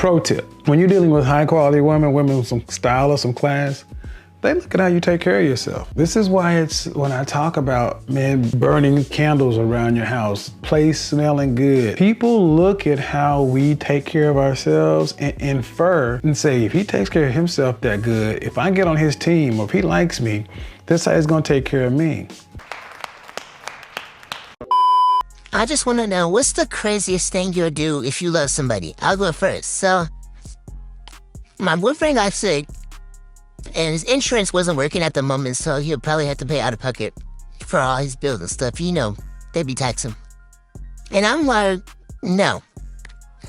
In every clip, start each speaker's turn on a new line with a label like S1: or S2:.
S1: Pro tip, when you're dealing with high quality women with some style or some class, they look at how you take care of yourself. This is why it's, when I talk about men burning candles around your house, place smelling good, people look at how we take care of ourselves and infer and say, if he takes care of himself that good, if I get on his team or if he likes me, that's how he's gonna take care of me.
S2: I just want to know, what's the craziest thing you'll do if you love somebody? I'll go first. So, my boyfriend got sick, and his insurance wasn't working at the moment, so he'll probably have to pay out of pocket for all his bills and stuff. You know, they be taxing. And I'm like, no.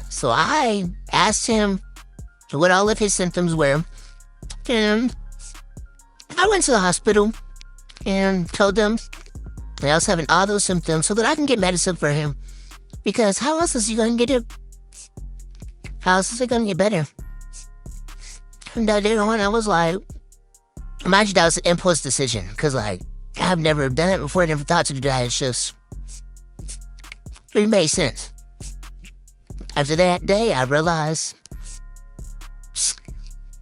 S2: So I asked him what all of his symptoms were, and I went to the hospital and told them that I was having all those symptoms so that I can get medicine for him. Because how else is he going to get it? How else is it going to get better? And I was like, mind you, that was an impulse decision. Because, like, I've never done it before. I never thought to do that. It's just, it made sense. After that day, I realized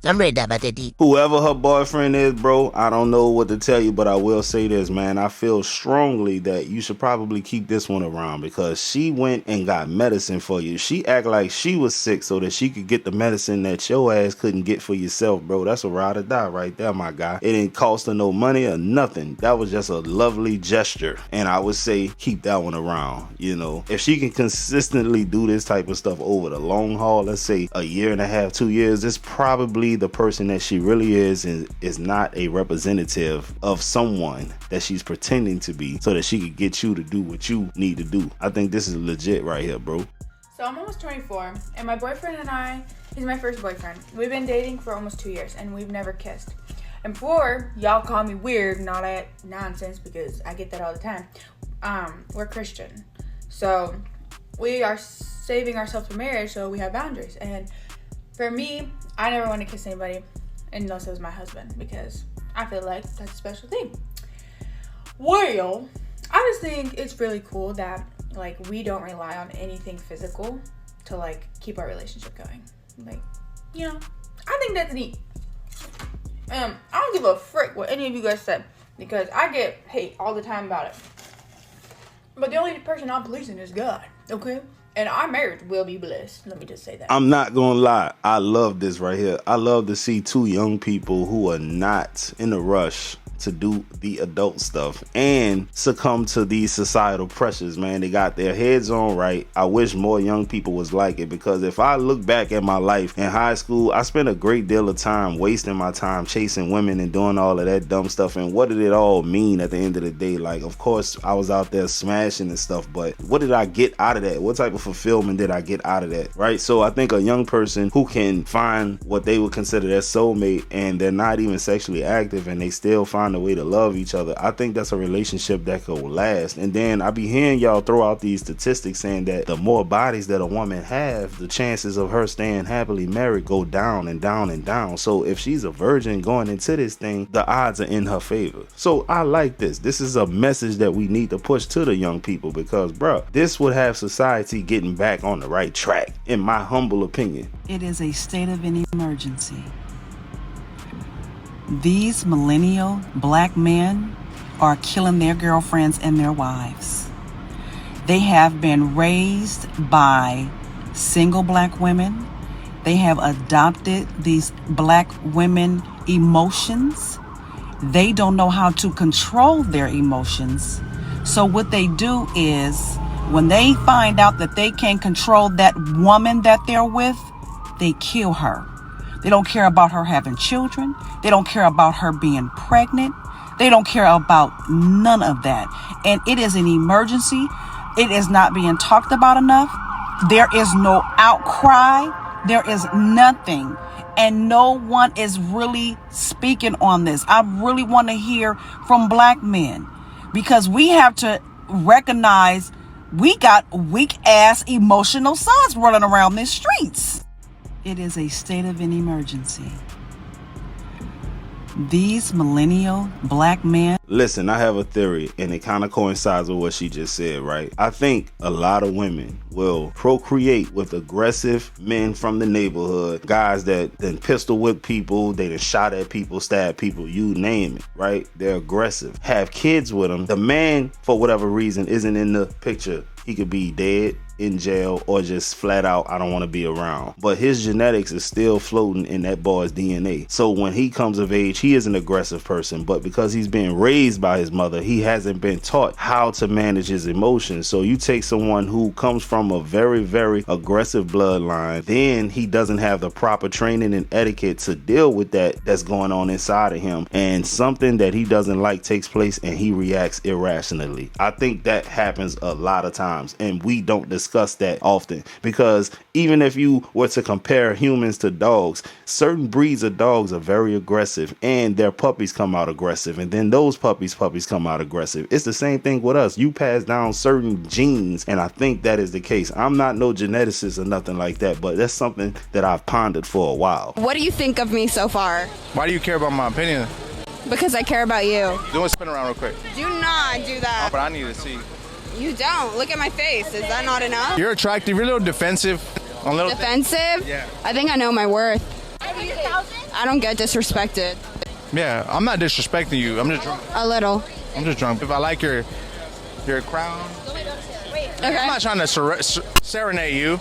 S2: I'm ready to die about that deep.
S3: Whoever her boyfriend is, bro, I don't know what to tell you, but I will say this, man. I feel strongly that you should probably keep this one around because she went and got medicine for you. She act like she was sick so that she could get the medicine that your ass couldn't get for yourself, bro. That's a ride or die right there, my guy. It didn't cost her no money or nothing. That was just a lovely gesture. And I would say keep that one around, you know. If she can consistently do this type of stuff over the long haul, let's say a year and a half, 2 years, it's probably the person that she really is and is not a representative of someone that she's pretending to be so that she could get you to do what you need to do. I think this is legit right here, bro.
S4: So I'm almost 24 and my boyfriend and I, he's my first boyfriend. We've been dating for almost 2 years and we've never kissed. And before, y'all call me weird, not at nonsense because I get that all the time. We're Christian. So we are saving ourselves for marriage, so we have boundaries. And for me, I never want to kiss anybody unless it was my husband because I feel like that's a special thing. Well, I just think it's really cool that like we don't rely on anything physical to like keep our relationship going. Like, you know, I think that's neat. I don't give a frick what any of you guys said because I get hate all the time about it. But the only person I'm policing is God, okay? And our marriage will be blessed. Let me just say that.
S3: I'm not gonna lie. I love this right here. I love to see two young people who are not in a rush to do the adult stuff and succumb to these societal pressures, man. They got their heads on right. I wish more young people was like it because if I look back at my life in high school, I spent a great deal of time wasting my time chasing women and doing all of that dumb stuff. And what did it all mean at the end of the day? Like, of course, I was out there smashing and stuff, but what did I get out of that? What type of fulfillment did I get out of that, right? So I think a young person who can find what they would consider their soulmate and they're not even sexually active and they still find a way to love each other, I think that's a relationship that could last. And then I be hearing y'all throw out these statistics saying that the more bodies that a woman have, the chances of her staying happily married go down and down and down. So if she's a virgin going into this thing, the odds are in her favor. So I like this. This is a message that we need to push to the young people because, bruh, this would have society getting back on the right track, in my humble opinion.
S5: It is a state of an emergency. These millennial black men are killing their girlfriends and their wives. They have been raised by single black women. They have adopted these black women emotions. They don't know how to control their emotions. So what they do is when they find out that they can't control that woman that they're with, they kill her. They don't care about her having children. They don't care about her being pregnant. They don't care about none of that. And it is an emergency. It is not being talked about enough. There is no outcry. There is nothing. And no one is really speaking on this. I really want to hear from black men because we have to recognize we got weak ass emotional sons running around these streets. It is a state of an emergency. These millennial black men.
S3: Listen, I have a theory, and it kind of coincides with what she just said, right? I think a lot of women will procreate with aggressive men from the neighborhood, guys that then pistol whip people, they done shot at people, stab people, you name it, right? They're aggressive. Have kids with them. The man, for whatever reason, isn't in the picture. He could be dead, in jail, or just flat out, I don't want to be around. But his genetics is still floating in that boy's DNA. So when he comes of age, he is an aggressive person, but because he's being raised by his mother, he hasn't been taught how to manage his emotions. So you take someone who comes from a very, very aggressive bloodline, then he doesn't have the proper training and etiquette to deal with that's going on inside of him. And something that he doesn't like takes place and he reacts irrationally. I think that happens a lot of times, and we don't discuss that often, because even if you were to compare humans to dogs, certain breeds of dogs are very aggressive and their puppies come out aggressive, and then those puppies come out aggressive. It's the same thing with us. You pass down certain genes, and I think that is the case. I'm not no geneticist or nothing like that, but that's something that I've pondered for a while.
S6: What do you think of me so far?
S7: Why do you care about my opinion?
S6: Because I care about you.
S7: Do a spin around real quick.
S6: Do not do that.
S7: Oh, but I need to see.
S6: You don't. Look at my face. Is that not enough?
S7: You're attractive. You're a little defensive.
S6: Defensive?
S7: Yeah.
S6: I think I know my worth. I don't get disrespected.
S7: Yeah, I'm not disrespecting you. I'm just drunk.
S6: A little.
S7: I'm just drunk. If I like your crown,
S6: Okay.
S7: I'm not trying to serenade you.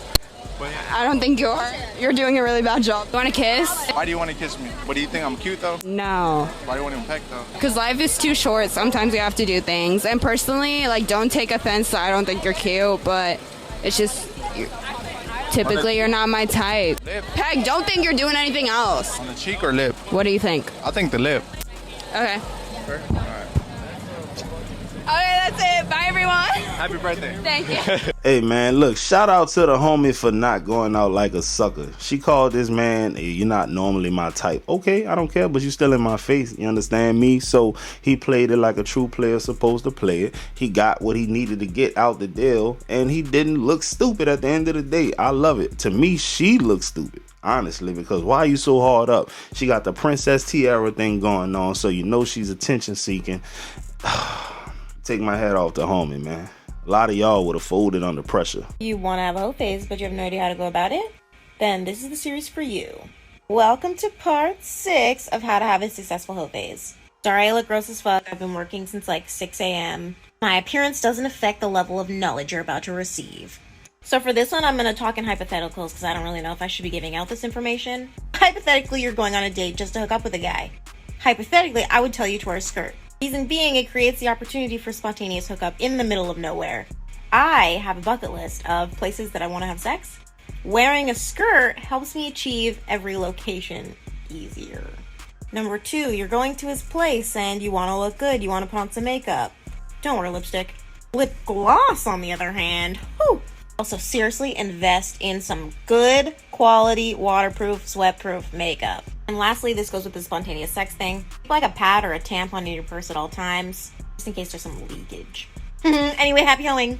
S6: I don't think you are. You're doing a really bad job. You want to kiss?
S7: Why do you want to kiss me? What do you think I'm cute though?
S6: No.
S7: Why do you want to peck though?
S6: Because life is too short. Sometimes you have to do things. And personally, don't take offense that I don't think you're cute, but it's just, typically you're not my type.
S7: Lip.
S6: Peg, don't think you're doing anything else.
S7: On the cheek or lip?
S6: What do you think?
S7: I think the lip.
S6: Okay.
S7: Sure. All right.
S6: Okay, that's it. Bye, everyone.
S7: Happy birthday.
S6: Thank you.
S3: Hey man, look, shout out to the homie for not going out like a sucker. She called this man, hey, you're not normally my type. Okay, I don't care, but you still in my face. You understand me? So he played it like a true player supposed to play it. He got what he needed to get out the deal, and he didn't look stupid at the end of the day. I love it. To me, she looks stupid. Honestly, because why are you so hard up? She got the Princess Tiara thing going on, so you know she's attention seeking. Take my hat off to homie, man. A lot of y'all would have folded under pressure.
S8: You want to have a hoe phase, but you have no idea how to go about it? Then this is the series for you. Welcome to part 6 of how to have a successful hoe phase. Sorry I look gross as fuck. I've been working since 6 a.m. My appearance doesn't affect the level of knowledge you're about to receive. So for this one, I'm going to talk in hypotheticals because I don't really know if I should be giving out this information. Hypothetically, you're going on a date just to hook up with a guy. Hypothetically, I would tell you to wear a skirt. Reason being, it creates the opportunity for spontaneous hookup in the middle of nowhere. I have a bucket list of places that I want to have sex. Wearing a skirt helps me achieve every location easier. Number 2, you're going to his place and you want to look good. You want to put on some makeup. Don't wear lipstick. Lip gloss, on the other hand. Whew. Also, seriously, invest in some good quality, waterproof, sweatproof makeup. And lastly, this goes with the spontaneous sex thing. Like a pad or a tampon in your purse at all times, just in case there's some leakage. Anyway, happy hoeing.